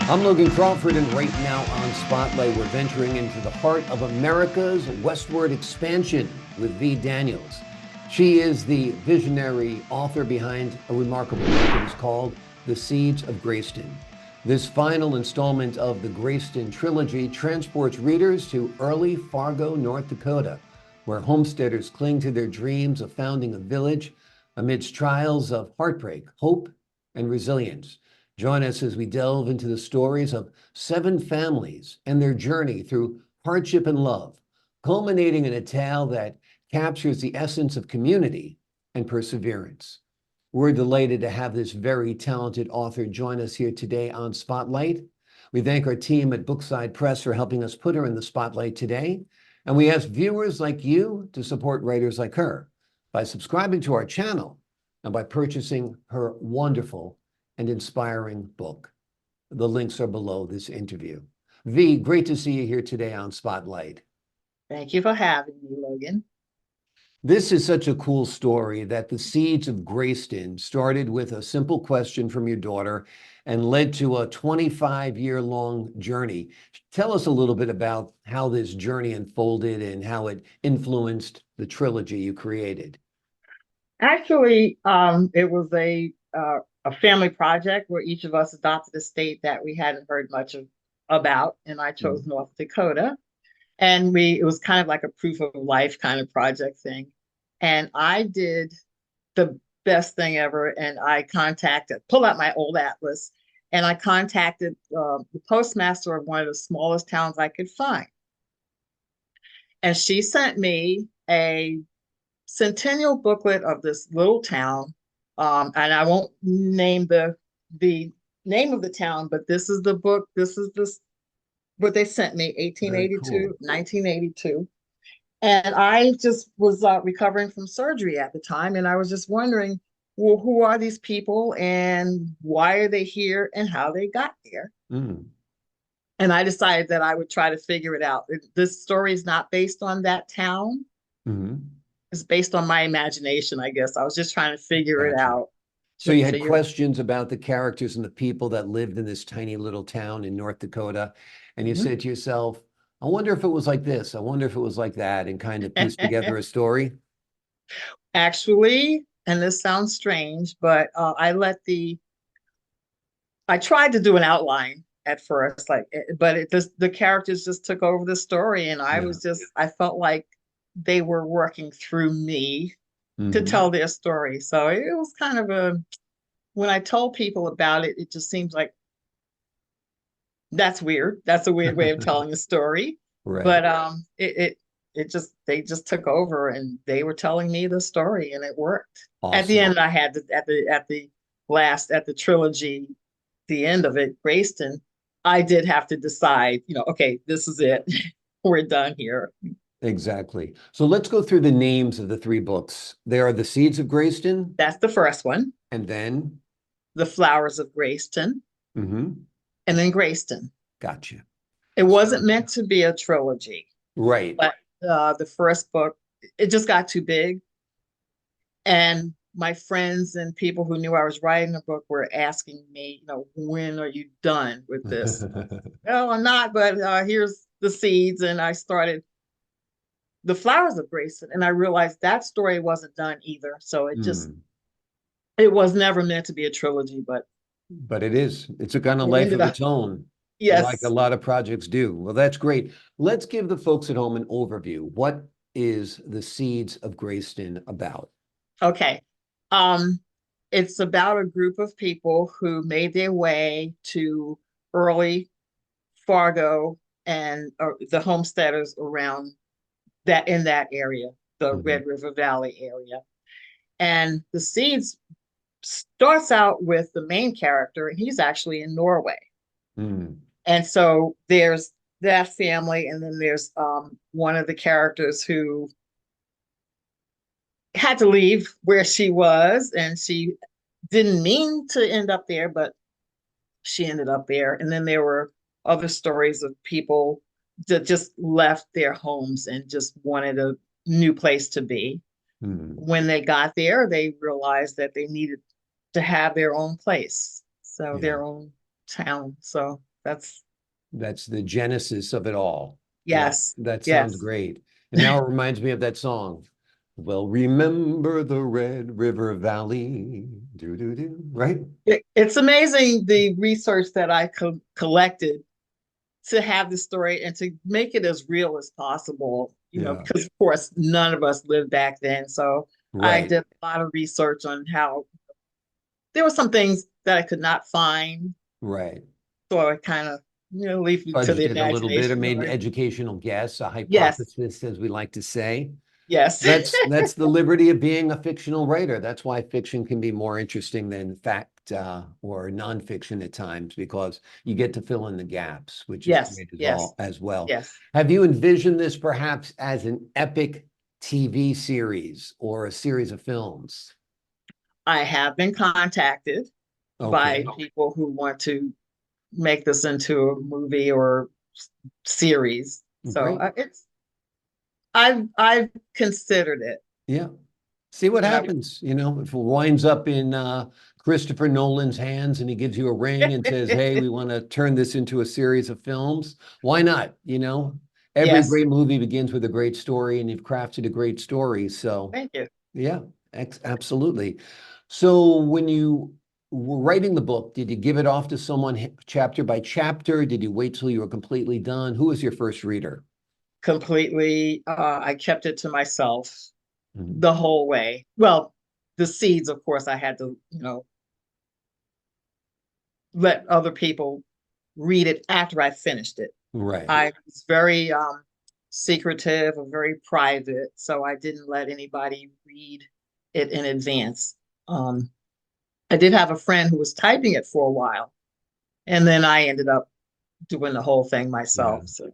I'm Logan Crawford, and right now on Spotlight, we're venturing into the heart of America's westward expansion with Vee Daniels. She is the visionary author behind a remarkable book that is called The Seeds of Graceston. This final installment of the Graceston trilogy transports readers to early Fargo, North Dakota, where homesteaders cling to their dreams of founding a village amidst trials of heartbreak, hope, and resilience. Join us as we delve into the stories of 7 families and their journey through hardship and love, culminating in a tale that captures the essence of community and perseverance. We're delighted to have this very talented author join us here today on Spotlight. We thank our team at Brookside Press for helping us put her in the spotlight today. And we ask viewers like you to support writers like her by subscribing to our channel and by purchasing her wonderful and inspiring book. The links are below this interview. Vee, great to see you here today on Spotlight. Thank you for having me, Logan. This is such a cool story that the Seeds of Graceston started with a simple question from your daughter and led to a 25-year-long journey. Tell us a little bit about how this journey unfolded and how it influenced the trilogy you created. Actually, it was a family project where each of us adopted a state that we hadn't heard much about, and I chose North Dakota. And it was kind of like a proof of life kind of project thing. And I did the best thing ever, and I pulled out my old atlas, and I contacted the postmaster of one of the smallest towns I could find. And she sent me a centennial booklet of this little town. And I won't name the name of the town, but this is the book. This is what they sent me, 1882, Cool. 1982. And I just was recovering from surgery at the time. And I was just wondering, well, who are these people and why are they here and how they got there? And I decided that I would try to figure it out. This story is not based on that town. It's based on my imagination, I guess. I was just trying to figure it out. So you had questions about the characters and the people that lived in this tiny little town in North Dakota. And you said to yourself, I wonder if it was like this. I wonder if it was like that, and kind of pieced together a story. Actually, and this sounds strange, but I tried to do an outline at first, but the characters just took over the story, and I felt like they were working through me to tell their story. So it was kind of when I told people about it, it just seems like that's weird. That's a weird way of telling a story. Right. But they just took over and they were telling me the story, and it worked. Awesome. At the end, I had at the trilogy, the end of it, Graceston, I did have to decide, okay, this is it. We're done here. Exactly. So let's go through the names of the 3 books. There are The Seeds of Graceston. That's the first one. And then? The Flowers of Graceston. And then Graceston. Gotcha. It wasn't meant to be a trilogy. Right. But the first book, it just got too big. And my friends and people who knew I was writing a book were asking me, when are you done with this? No, I'm not, but here's the seeds. And I started The Flowers of Graceston, and I realized that story wasn't done either. So it was never meant to be a trilogy, but it is. It's a kind of life of its own. Yes. Like a lot of projects do. Well, that's great. Let's give the folks at home an overview. What is The Seeds of Graceston about? Okay. It's about a group of people who made their way to early Fargo and the homesteaders around in that area, the Red River Valley area. And The Seeds starts out with the main character, and he's actually in Norway. And so there's that family, and then there's one of the characters who had to leave where she was, and she didn't mean to end up there, but she ended up there. And then there were other stories of people that just left their homes and just wanted a new place to be. When they got there, they realized that they needed to have their own place, so their own town. So That's the genesis of it all. yes, That sounds yes. great. And now it reminds me of that song. Well, remember the Red River Valley. Do, do, do. Right? It's amazing the research that I collected to have the story and to make it as real as possible, Yeah. because of course none of us lived back then. So I Right. did a lot of research on how there were some things that I could not find. Right. So I kind of, leave it to Fudged the it a little bit or imagination. made an educational guess, a Yes, hypothesis, as we like to say. yes, That's the liberty of being a fictional writer. That's why fiction can be more interesting than fact or nonfiction at times, because you get to fill in the gaps, which is yes, great yes, as well. yes. Have you envisioned this perhaps as an epic TV series or a series of films? I have been contacted by Okay, people who want to make this into a movie or series. So great. I've considered it, Yeah. See what and I happens, if it winds up in Christopher Nolan's hands and he gives you a ring and says, "Hey, we want to turn this into a series of films." Why not? Every yes, great movie begins with a great story, and you've crafted a great story. So, thank you. yeah, absolutely. So, when you were writing the book, did you give it off to someone chapter by chapter? Did you wait till you were completely done? Who was your first reader? Completely, I kept it to myself Mhm. the whole way. Well, the seeds, of course, I had to, let other people read it after I finished it. Right, I was very secretive and very private, so I didn't let anybody read it in advance. Um, I did have a friend who was typing it for a while, and then I ended up doing the whole thing yeah. myself. So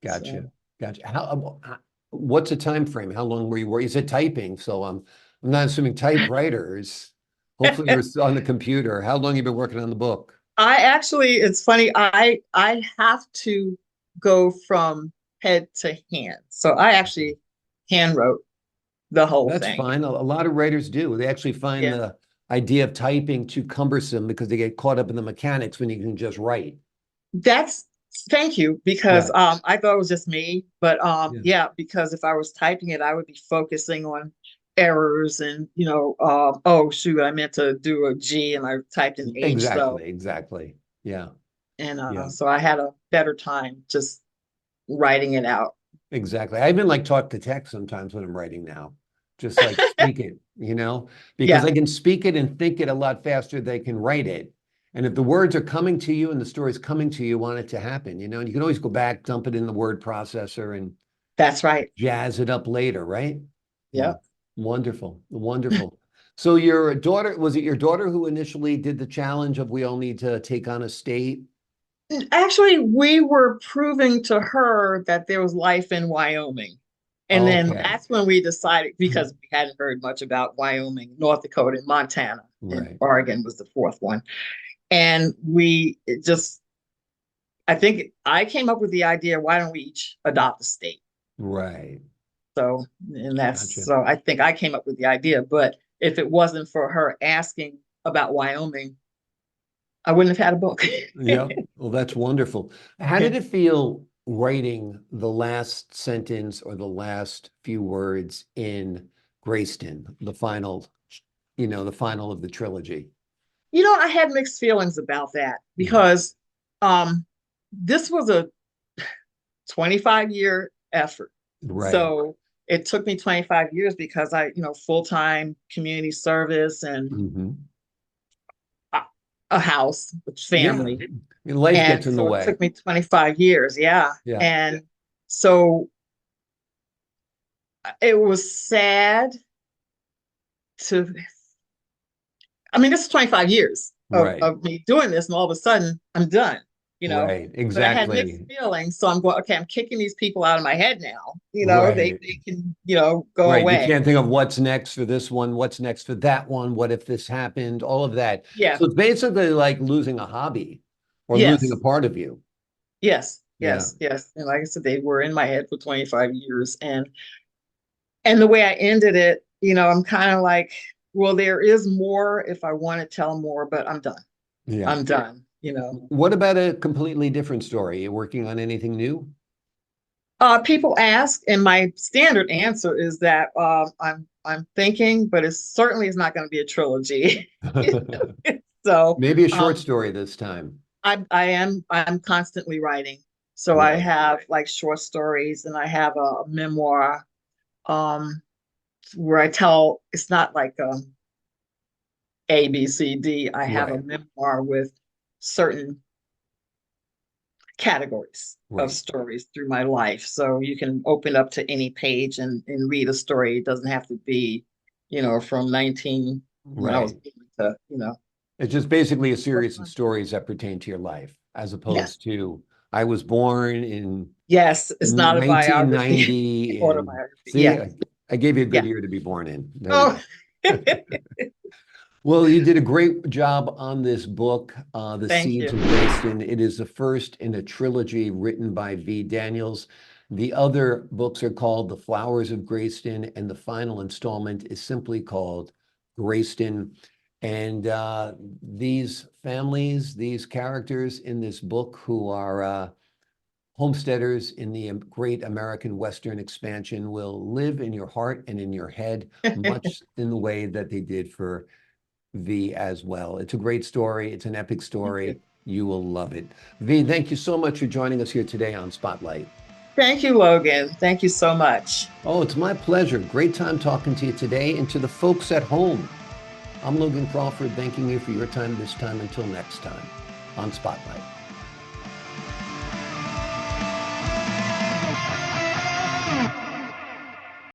Gotcha. Gotcha. What's a time frame? How long were you working? You said typing, so I'm not assuming typewriters. Hopefully you're still on the computer. How long you been working on the book? I actually, it's funny, I have to go from head to hand. So I actually hand wrote the whole That's thing. fine. A lot of writers do. They actually find Yes. the idea of typing too cumbersome because they get caught up in the mechanics when you can just write. That's Thank you, because Yeah. I thought it was just me, but Yeah. yeah, because if I was typing it, I would be focusing on errors and oh shoot, I meant to do a G and I typed an H. So Exactly. Yeah. and Yeah. so I had a better time just writing it out. Exactly. I even like talk to text sometimes when I'm writing now. Just like speak it, because Yeah. I can speak it and think it a lot faster than I can write it. And if the words are coming to you and the story's coming to you, you want it to happen, and you can always go back, dump it in the word processor and That's right. jazz it up later, right? Yeah. Yeah. Wonderful. Wonderful. So your daughter, was it your daughter who initially did the challenge of we all need to take on a state? Actually, we were proving to her that there was life in Wyoming. And then Okay. that's when we decided, because we hadn't heard much about Wyoming, North Dakota, and Montana, and Right. Oregon was the fourth one. And I think I came up with the idea, why don't we each adopt a state? Right. So, and Gotcha. so I think I came up with the idea. But if it wasn't for her asking about Wyoming, I wouldn't have had a book. Yeah, well, that's wonderful. How did it feel writing the last sentence or the last few words in Graceton, the final of the trilogy? I had mixed feelings about that Yeah, because this was a 25-year effort. right. So it took me 25 years because full-time community service and Hmm. a, a house with Yeah, family. life And gets in the so it way. took me 25 years. Yeah. Yeah, And so it was sad to, I mean, this is 25 years right, of me doing this, and all of a sudden I'm done, you know. right, But I had mixed exactly. feelings. So I'm going, okay, I'm kicking these people out of my head now. Right, They can, go right. You away. can't think of what's next for this one, what's next for that one, what if this happened, all of that. Yeah. So it's basically like losing a hobby or losing a Yes. part of you. Yes. Yeah. Yes. Yes. And like I said, they were in my head for 25 years. And the way I ended it, I'm kind of like, well, there is more if I want to tell more, but I'm done. Yeah. I'm done. you know. What about a completely different story? You working on anything new? People ask, and my standard answer is that I'm thinking, but it certainly is not going to be a trilogy. So Maybe a short story this time. I'm constantly writing. So I Really? have like short stories, and I have a memoir um where I tell, it's not like A, B, C, D. I have a Right, memoir with certain categories of right, stories through my life. So you can open up to any page and read a story. It doesn't have to be, from 19 when I was right. born to, It's just basically a series of stories that pertain to your life, as yes. opposed to I was born in Yes, it's not a biography, 1990 and autobiography. see, Yes, I gave you a good yeah. year to be born in. There you Oh, go. Well, you did a great job on this book, The thank Seeds you. of Graceston. It is the first in a trilogy written by Vee Daniels. The other books are called The Flowers of Graceston, and the final installment is simply called Graceston. And these families, these characters in this book who are homesteaders in the great American Western expansion will live in your heart and in your head, much in the way that they did for Vee as well. It's a great story. It's an epic story. You will love it. Vee, thank you so much for joining us here today on Spotlight. Thank you, Logan. Thank you so much. Oh, it's my pleasure. Great time talking to you today and to the folks at home. I'm Logan Crawford, thanking you for your time this time. Until next time on Spotlight.